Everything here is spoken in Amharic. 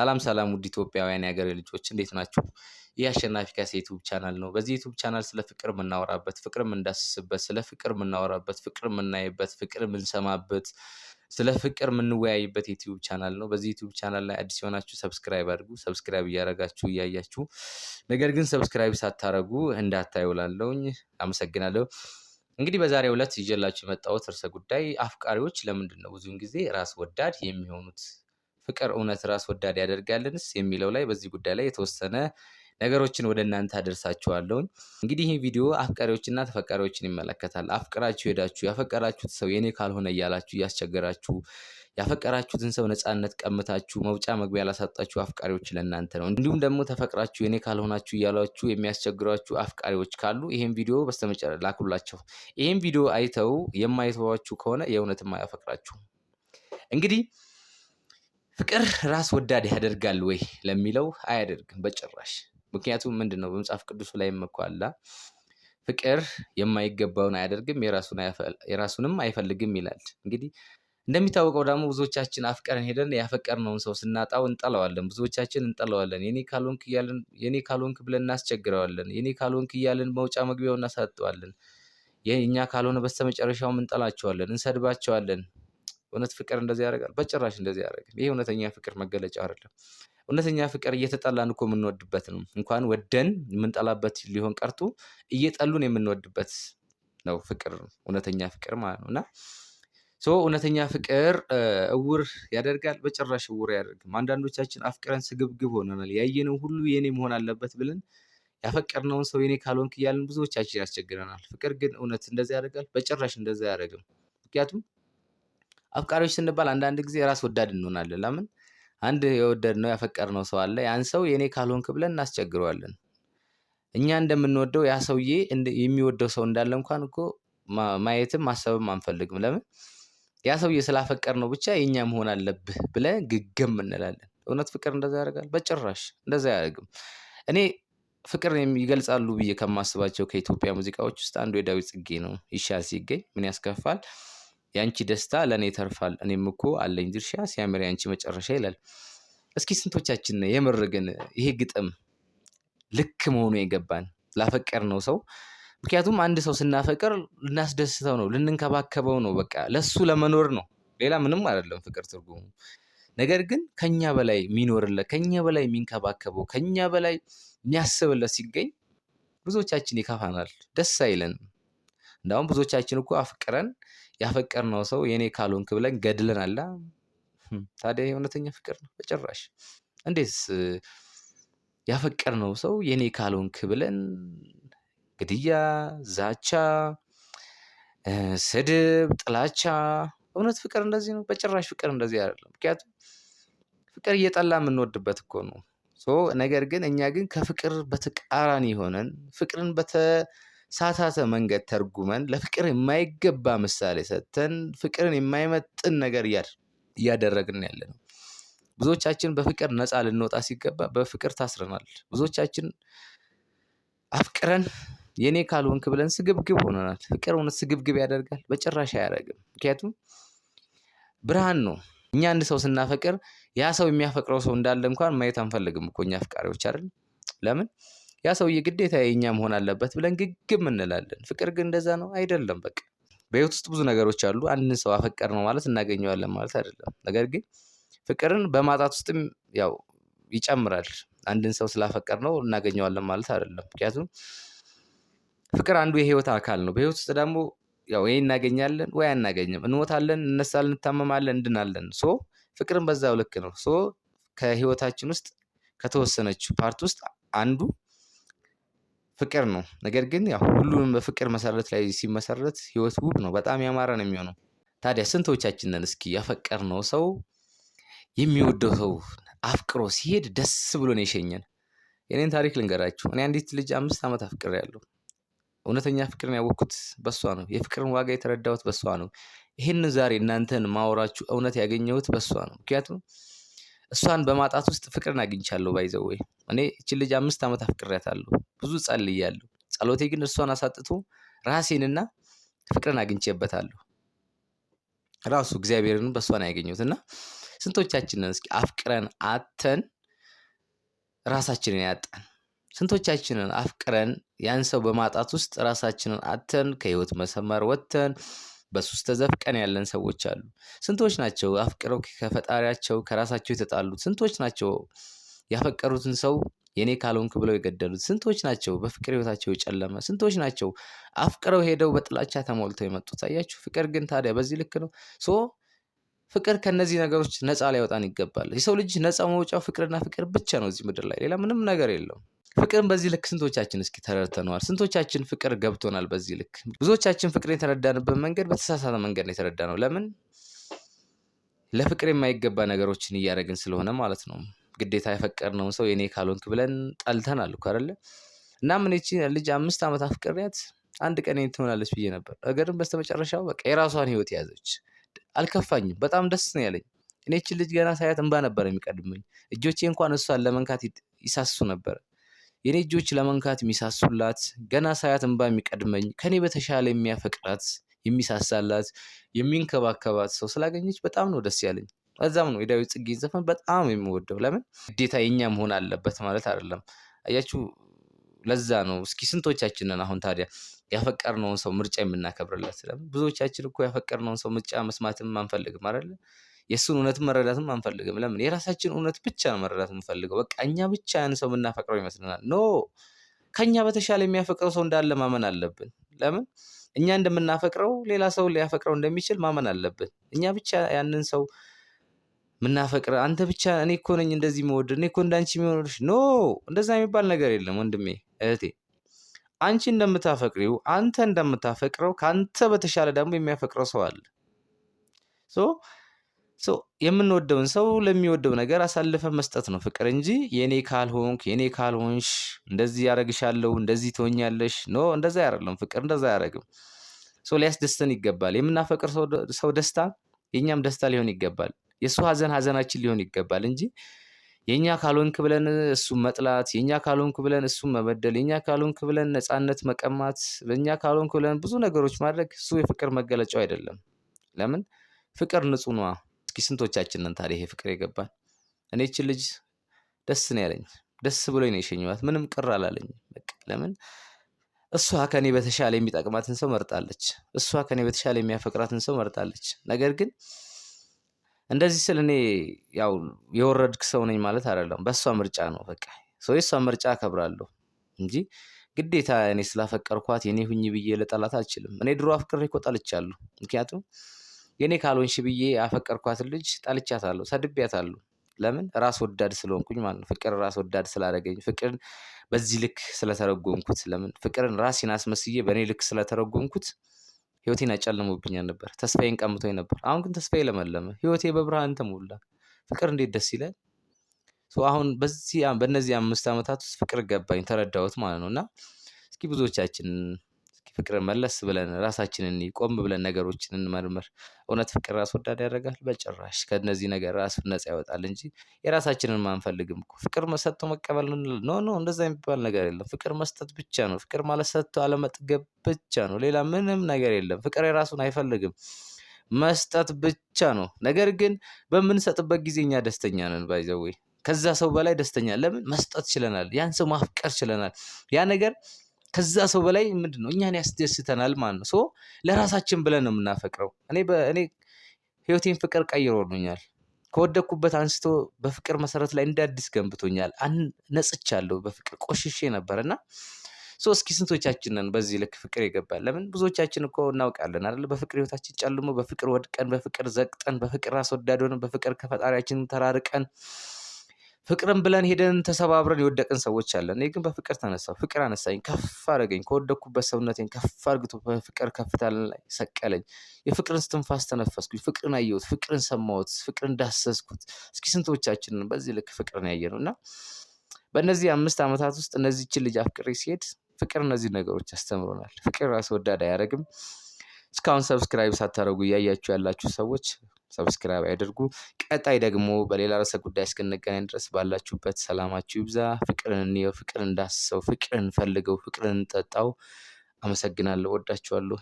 ሰላም ውድ ኢትዮጵያውያን የሀገሬ ልጆች እንዴት ናችሁ? ይህ አሸናፊ ካሴ ዩቲዩብ ቻናል ነው። በዚህ ዩቲዩብ ቻናል ስለ ፍቅር የምናወራበት፣ ፍቅር የምንዳስስበት፣ ስለ ፍቅር የምናወራበት፣ ፍቅር የምናይበት፣ ፍቅር የምንሰማበት፣ ስለ ፍቅር የምንወያይበት ዩቲዩብ ቻናል ነው። በዚህ ዩቲዩብ ቻናል ላይ አዲስ የሆናችሁ ሰብስክራይብ አድርጉ። ሰብስክራይብ እያደረጋችሁ እያያችሁ፣ ነገር ግን ሰብስክራይብ ሳታረጉ እንዳታዩ ላለውኝ አመሰግናለሁ። እንግዲህ በዛሬው ዕለት ይዤላችሁ የመጣሁት ርዕሰ ጉዳይ አፍቃሪዎች ለምንድን ነው ብዙውን ጊዜ ራስ ወዳድ የሚሆኑት? ፍቅር እውነት ራስ ወዳድ ያደርጋልንስ የሚለው ላይ በዚህ ጉዳይ ላይ የተወሰነ ነገሮችን ወደ እናንተ አደርሳችኋለሁ። እንግዲህ ይህ ቪዲዮ አፍቃሪዎችና ተፈቃሪዎችን ይመለከታል። አፍቅራችሁ ሄዳችሁ ያፈቀራችሁት ሰው የኔ ካልሆነ እያላችሁ እያስቸገራችሁ ያፈቀራችሁትን ሰው ነፃነት ቀምታችሁ መውጫ መግቢያ ያላሳጣችሁ አፍቃሪዎች ለእናንተ ነው። እንዲሁም ደግሞ ተፈቅራችሁ የኔ ካልሆናችሁ እያላችሁ የሚያስቸግሯችሁ አፍቃሪዎች ካሉ ይሄን ቪዲዮ በስተመጨረሻ ላኩላቸው። ይሄን ቪዲዮ አይተው የማይተዋችሁ ከሆነ የእውነትም አያፈቅራችሁም። እንግዲህ ፍቅር ራስ ወዳድ ያደርጋል ወይ ለሚለው አያደርግም በጭራሽ። ምክንያቱም ምንድነው በመጽሐፍ ቅዱስ ላይ መኳላ ፍቅር የማይገባውን አያደርግም የራሱንም አይፈልግም ይላል። እንግዲህ እንደሚታወቀው ደግሞ ብዙዎቻችን አፍቀረን ሄደን ያፈቀርነውን ሰው ስናጣው እንጠላዋለን። ብዙዎቻችን እንጠላዋለን። የኔ ካልሆንክ ብለን እናስቸግረዋለን። የኔ ካልሆንክ እያልን መውጫ መግቢያውን እናሳጠዋለን። የኛ ካልሆነ በስተመጨረሻውም እንጠላቸዋለን፣ እንሰድባቸዋለን። እውነት ፍቅር እንደዚህ ያደርጋል? በጭራሽ እንደዚህ ያደርጋል። ይሄ እውነተኛ ፍቅር መገለጫ አይደለም። እውነተኛ ፍቅር እየተጠላን እኮ የምንወድበት ነው። እንኳን ወደን የምንጠላበት ሊሆን ቀርቶ እየጠሉን የምንወድበት ነው ፍቅር፣ እውነተኛ ፍቅር ማለት ነው። እና እውነተኛ ፍቅር እውር ያደርጋል? በጭራሽ እውር አያደርግም። አንዳንዶቻችን አፍቅረን ስግብግብ ሆነናል። ያየነው ሁሉ የኔ መሆን አለበት ብለን ያፈቀርነውን ሰው የኔ ካልሆንክ እያልን ብዙዎቻችን ያስቸግረናል። ፍቅር ግን እውነት እንደዚህ ያደርጋል? በጭራሽ እንደዚህ አያደርግም። ምክንያቱም አፍቃሪዎች ስንባል አንዳንድ ጊዜ ራስ ወዳድ እንሆናለን። ለምን? አንድ የወደድነው ያፈቀርነው ሰው አለ። ያን ሰው የኔ ካልሆንክ ብለን እናስቸግረዋለን። እኛ እንደምንወደው ያ ሰውዬ የሚወደው ሰው እንዳለ እንኳን እኮ ማየትም ማሰብም አንፈልግም። ለምን? ያ ሰውዬ ስላፈቀርነው ብቻ የኛ መሆን አለብህ ብለን ግግም እንላለን። እውነት ፍቅር እንደዛ ያደርጋል? በጭራሽ እንደዛ አያደርግም። እኔ ፍቅር ይገልጻሉ ብዬ ከማስባቸው ከኢትዮጵያ ሙዚቃዎች ውስጥ አንዱ የዳዊት ጽጌ ነው። ይሻል ሲገኝ ምን ያስከፋል፣ ያንቺ ደስታ ለኔ ተርፋል፣ እኔም እኮ አለኝ ድርሻ ሲያምር ያንቺ መጨረሻ ይላል። እስኪ ስንቶቻችን የምር ግን ይሄ ግጥም ልክ መሆኑ የገባን ላፈቀርነው ሰው? ምክንያቱም አንድ ሰው ስናፈቅር ልናስደስተው ነው፣ ልንንከባከበው ነው፣ በቃ ለሱ ለመኖር ነው። ሌላ ምንም አይደለም ፍቅር ትርጉሙ። ነገር ግን ከኛ በላይ የሚኖርለት፣ ከኛ በላይ የሚንከባከበው፣ ከኛ በላይ የሚያስብለት ሲገኝ ብዙዎቻችን ይከፋናል፣ ደስ አይለንም። እንዳውም ብዙዎቻችን እኮ አፍቅረን ያፈቀርነው ሰው የኔ ካልሆንክ ብለን ገድለናል። ታዲያ የእውነተኛ ፍቅር ነው? በጭራሽ። እንዴት ያፈቀርነው ሰው የኔ ካልሆንክ ብለን ግድያ፣ ዛቻ፣ ስድብ፣ ጥላቻ። እውነት ፍቅር እንደዚህ ነው? በጭራሽ ፍቅር እንደዚህ አይደለም። ምክንያቱም ፍቅር እየጠላ የምንወድበት እኮ ነው። ነገር ግን እኛ ግን ከፍቅር በተቃራኒ ሆነን ፍቅርን በተሳሳተ መንገድ ተርጉመን ለፍቅር የማይገባ ምሳሌ ሰጥተን ፍቅርን የማይመጥን ነገር እያደረግን ያለ ነው። ብዙዎቻችን በፍቅር ነፃ ልንወጣ ሲገባ በፍቅር ታስረናል። ብዙዎቻችን አፍቅረን የኔ ካልሆንክ ብለን ስግብግብ ሆነናል። ፍቅር እውነት ስግብግብ ያደርጋል? በጭራሽ አያደርግም። ምክንያቱም ብርሃን ነው። እኛ አንድ ሰው ስናፈቅር ያ ሰው የሚያፈቅረው ሰው እንዳለ እንኳን ማየት አንፈልግም እኮ እኛ አፍቃሪዎች አይደል? ለምን? ያ ሰውዬ ግዴታ የኛ መሆን አለበት ብለን ግግም እንላለን። ፍቅር ግን እንደዛ ነው አይደለም። በቃ በህይወት ውስጥ ብዙ ነገሮች አሉ። አንድን ሰው አፈቀር ነው ማለት እናገኘዋለን ማለት አይደለም። ነገር ግን ፍቅርን በማጣት ውስጥም ያው ይጨምራል። አንድን ሰው ስላፈቀር ነው እናገኘዋለን ማለት አይደለም። ምክንያቱም ፍቅር አንዱ የህይወት አካል ነው። በህይወት ውስጥ ደግሞ ያው ወይ እናገኛለን ወይ አናገኝም፣ እንሞታለን፣ እንነሳለን፣ እንታመማለን፣ እንድናለን። ፍቅርን በዛው ልክ ነው። ከህይወታችን ውስጥ ከተወሰነችው ፓርት ውስጥ አንዱ ፍቅር ነው። ነገር ግን ያው ሁሉንም በፍቅር መሰረት ላይ ሲመሰረት ህይወት ውብ ነው፣ በጣም ያማረ ነው የሚሆነው። ታዲያ ስንቶቻችን ነን እስኪ ያፈቀርነው ሰው የሚወደው ሰው አፍቅሮ ሲሄድ ደስ ብሎን የሸኘን? የኔን ታሪክ ልንገራችሁ። እኔ አንዲት ልጅ 5 ዓመት አፍቅሬያለሁ። እውነተኛ ፍቅርን ያወቅኩት በሷ ነው። የፍቅርን ዋጋ የተረዳሁት በሷ ነው። ይህን ዛሬ እናንተን ማወራችሁ እውነት ያገኘሁት በሷ ነው። ምክንያቱም እሷን በማጣት ውስጥ ፍቅርን አግኝቻለሁ። ባይዘው ወይ እኔ እቺ ልጅ 5 ዓመት አፍቅሬያታለሁ። ብዙ ጸልያለሁ። ጸሎቴ ግን እሷን አሳጥቶ ራሴንና ፍቅርን አግኝቼበታለሁ። ራሱ እግዚአብሔርን በሷ ነው ያገኘሁት። እና ስንቶቻችንን እስኪ አፍቅረን አተን ራሳችንን ያጣን? ስንቶቻችንን አፍቅረን ያን ሰው በማጣት ውስጥ ራሳችንን አተን ከህይወት መስመር ወጥተን በሱስ ተዘፍቀን ያለን ሰዎች አሉ። ስንቶች ናቸው አፍቅረው ከፈጣሪያቸው ከራሳቸው የተጣሉት? ስንቶች ናቸው ያፈቀሩትን ሰው የኔ ካልሆንክ ብለው የገደሉት? ስንቶች ናቸው በፍቅር ህይወታቸው የጨለመ? ስንቶች ናቸው አፍቅረው ሄደው በጥላቻ ተሞልተው የመጡት? አያችሁ፣ ፍቅር ግን ታዲያ በዚህ ልክ ነው። ፍቅር ከነዚህ ነገሮች ነፃ ሊያወጣን ይገባል። የሰው ልጅ ነፃ መውጫው ፍቅርና ፍቅር ብቻ ነው እዚህ ምድር ላይ፣ ሌላ ምንም ነገር የለውም። ፍቅርን በዚህ ልክ ስንቶቻችን እስኪ ተረድተነዋል? ስንቶቻችን ፍቅር ገብቶናል በዚህ ልክ? ብዙዎቻችን ፍቅር የተረዳንበት መንገድ በተሳሳተ መንገድ ነው የተረዳነው። ለምን? ለፍቅር የማይገባ ነገሮችን እያደረግን ስለሆነ ማለት ነው። ግዴታ የፈቀርነውን ሰው የኔ ካልሆንክ ብለን ጠልተናል እኮ አይደለ? እና ምን ይቺ ልጅ 5 ዓመት አፍቅሬያት አንድ ቀን የኔ ትሆናለች ብዬ ነበር። ነገርም በስተመጨረሻው በቃ የራሷን ህይወት ያዘች። አልከፋኝም፣ በጣም ደስ ነው ያለኝ። እኔ ይቺ ልጅ ገና ሳያት እንባ ነበር የሚቀድመኝ። እጆቼ እንኳን እሷን ለመንካት ይሳሱ ነበር። የኔ እጆች ለመንካት የሚሳሱላት፣ ገና ሳያት እንባ የሚቀድመኝ፣ ከኔ በተሻለ የሚያፈቅራት፣ የሚሳሳላት፣ የሚንከባከባት ሰው ስላገኘች በጣም ነው ደስ ያለኝ። በዛም ነው የዳዊት ጽጌ ዘፈን በጣም የምወደው። ለምን? ግዴታ የኛ መሆን አለበት ማለት አይደለም። አያችሁ፣ ለዛ ነው። እስኪ ስንቶቻችንን አሁን ታዲያ ያፈቀርነውን ሰው ምርጫ የምናከብርለት? ለምን? ብዙዎቻችን እኮ ያፈቀርነውን ሰው ምርጫ መስማትም አንፈልግም አይደለ? የእሱን እውነትም መረዳትም አንፈልግም። ለምን? የራሳችን እውነት ብቻ ነው መረዳት የምንፈልገው። በቃ እኛ ብቻ ያን ሰው የምናፈቅረው ይመስለናል። ኖ፣ ከኛ በተሻለ የሚያፈቅረው ሰው እንዳለ ማመን አለብን። ለምን? እኛ እንደምናፈቅረው ሌላ ሰው ሊያፈቅረው እንደሚችል ማመን አለብን። እኛ ብቻ ያንን ሰው ምናፈቅረ፣ አንተ ብቻ፣ እኔ እኮ ነኝ እንደዚህ መወድ፣ እኔ እኮ እንዳንቺ የሚሆንልሽ። ኖ፣ እንደዛ የሚባል ነገር የለም ወንድሜ እህቴ። አንቺ እንደምታፈቅሪው፣ አንተ እንደምታፈቅረው፣ ከአንተ በተሻለ ደግሞ የሚያፈቅረው ሰው አለ። የምንወደውን ሰው ለሚወደው ነገር አሳልፈን መስጠት ነው ፍቅር እንጂ የኔ ካልሆንክ፣ የኔ ካልሆንሽ እንደዚህ ያደርግሻለሁ፣ እንደዚህ ትሆኛለሽ። ኖ፣ እንደዛ አይደለም ፍቅር፣ እንደዛ አያደርግም። ሊያስደስተን ይገባል። የምናፈቅር ሰው ደስታ የእኛም ደስታ ሊሆን ይገባል። የእሱ ሀዘን ሀዘናችን ሊሆን ይገባል እንጂ የኛ ካልሆንክ ብለን እሱን መጥላት፣ የኛ ካልሆንክ ብለን እሱን መበደል፣ የኛ ካልሆንክ ብለን ነፃነት መቀማት፣ በእኛ ካልሆንክ ብለን ብዙ ነገሮች ማድረግ እሱ የፍቅር መገለጫው አይደለም። ለምን? ፍቅር ንጹህ ነዋ። እስኪ ስንቶቻችንን ታዲያ ይሄ ፍቅር የገባን? እኔ ይህችን ልጅ ደስ ነው ያለኝ፣ ደስ ብሎኝ ነው የሸኘኋት። ምንም ቅር አላለኝ። በቃ ለምን? እሷ ከኔ በተሻለ የሚጠቅማትን ሰው መርጣለች። እሷ ከኔ በተሻለ የሚያፈቅራትን ሰው መርጣለች። ነገር ግን እንደዚህ ስል እኔ ያው የወረድክ ሰው ነኝ ማለት አይደለም። በእሷ ምርጫ ነው። በቃ የእሷ ምርጫ አከብራለሁ እንጂ ግዴታ እኔ ስላፈቀርኳት የኔ ሁኝ ብዬ ልጠላት አልችልም። እኔ ድሮ አፍቅሬ እኮ ጠልቻለሁ። ምክንያቱም የኔ ካልሆንሽ ብዬ ያፈቀርኳትን ልጅ ጠልቻታለሁ፣ ሰድቤያታለሁ። ለምን? ራስ ወዳድ ስለሆንኩኝ ማለት ነው። ፍቅር ራስ ወዳድ ስላደረገኝ፣ ፍቅርን በዚህ ልክ ስለተረጎምኩት፣ ለምን ፍቅርን ራሴን አስመስዬ በእኔ ልክ ስለተረጎምኩት ህይወቴን አጨልሞብኛል ነበር። ተስፋዬን ቀምቶኝ ነበር። አሁን ግን ተስፋዬ ለመለመ፣ ህይወቴ በብርሃን ተሞላ። ፍቅር እንዴት ደስ ይላል! አሁን በእነዚህ 5 ዓመታት ውስጥ ፍቅር ገባኝ፣ ተረዳሁት ማለት ነው። እና እስኪ ብዙዎቻችን ፍቅርን መለስ ብለን ራሳችንን ቆም ብለን ነገሮችን እንመርምር። እውነት ፍቅር ራስ ወዳድ ያደርጋል? በጭራሽ። ከነዚህ ነገር ራስ ነፃ ያወጣል እንጂ የራሳችንን አንፈልግም እኮ። ፍቅር ሰጥቶ መቀበል ኖ፣ እንደዛ የሚባል ነገር የለም። ፍቅር መስጠት ብቻ ነው። ፍቅር ማለት ሰጥቶ አለመጥገብ ብቻ ነው። ሌላ ምንም ነገር የለም። ፍቅር የራሱን አይፈልግም፣ መስጠት ብቻ ነው። ነገር ግን በምንሰጥበት ጊዜ እኛ ደስተኛ ነን። ባይዘዌ ከዛ ሰው በላይ ደስተኛ። ለምን? መስጠት ችለናል። ያን ሰው ማፍቀር ችለናል። ያ ነገር ከዛ ሰው በላይ ምንድን ነው እኛን ያስደስተናል ማለት ነው። ለራሳችን ብለን ነው የምናፈቅረው። እኔ ህይወቴን ፍቅር ቀይሮልኛል። ከወደኩበት አንስቶ በፍቅር መሰረት ላይ እንደ አዲስ ገንብቶኛል። ነጽቻለሁ። በፍቅር ቆሽሼ ነበር እና እስኪ ስንቶቻችንን በዚህ ልክ ፍቅር ይገባል? ለምን? ብዙዎቻችን እኮ እናውቃለን አይደል? በፍቅር ህይወታችን ጨልሞ፣ በፍቅር ወድቀን፣ በፍቅር ዘቅጠን፣ በፍቅር ራስ ወዳድ ሆነን፣ በፍቅር ከፈጣሪያችን ተራርቀን፣ ፍቅርን ብለን ሄደን ተሰባብረን የወደቅን ሰዎች አለን። እኔ ግን በፍቅር ተነሳሁ። ፍቅር አነሳኝ፣ ከፍ አደረገኝ። ከወደኩበት ሰውነቴን ከፍ አድርግቶ በፍቅር ከፍታ ላይ ሰቀለኝ። የፍቅርን እስትንፋስ ተነፈስኩኝ። ፍቅርን አየሁት፣ ፍቅርን ሰማሁት፣ ፍቅርን ዳሰስኩት። እስኪ ስንቶቻችንን በዚህ ልክ ፍቅርን ያየነው? እና በእነዚህ 5 ዓመታት ውስጥ እነዚህችን ልጅ አፍቅሬ ሲሄድ ፍቅር እነዚህ ነገሮች አስተምሮናል። ፍቅር ራስ ወዳድ አያደርግም። እስካሁን ሰብስክራይብ ሳታደርጉ እያያችሁ ያላችሁ ሰዎች ሰብስክራይብ ያደርጉ። ቀጣይ ደግሞ በሌላ ርዕሰ ጉዳይ እስክንገናኝ ድረስ ባላችሁበት ሰላማችሁ ይብዛ። ፍቅርን እንየው፣ ፍቅርን እንዳስሰው፣ ፍቅርን ፈልገው፣ ፍቅርን እንጠጣው። አመሰግናለሁ። ወዳችኋለሁ።